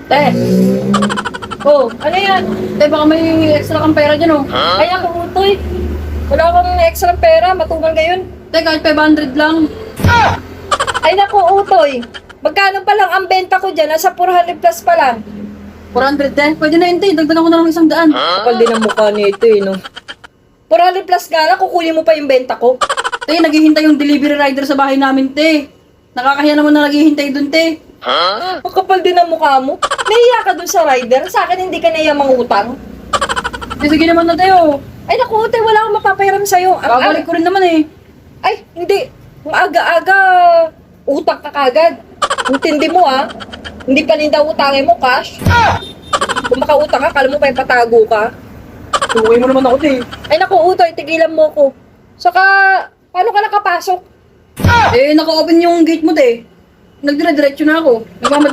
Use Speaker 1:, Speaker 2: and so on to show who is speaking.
Speaker 1: Te. Oh, ano yan? Te, baka may extra kang pera dyan, oh. Ay, ako, utoy. Wala akong extra pera, matumal ngayon. Te, kahit 500 lang. Ay, naku, utoy. Magkano pa lang ang benta ko dyan? Nasa 400 plus pa lang. 400 din? Pwede na yun, te. Dagdagan ko na lang 100. Kapal din ang mukha nito, eh, no? 400 plus nga lang, kukunin mo pa yung benta ko. Te, naghihintay yung delivery rider sa bahay namin, te. Nakakahiya naman na naghihintay dun, te. Makapal din ang mukha mo. Nahiya ka dun sa rider. Sa akin, hindi ka naiya mangutang. Sige naman na, te, oh. Ay, naku, te, wala akong mapapahiram sa'yo. Babalik ko rin naman, eh. Ay, hindi. Ang aga-aga, utang ka kagad. Intindi mo, ah. Hindi pa ninda utangin mo, cash. Kung makautang ka, kala mo pa yung patago ka. Tuloy mo naman ako, te. Ay, naku, utoy, tigilan mo ko. Saka, paano ka nakapasok? Eh, naka-open yung gate mo, te. Nagdire-diretso na ako. Nagmamadali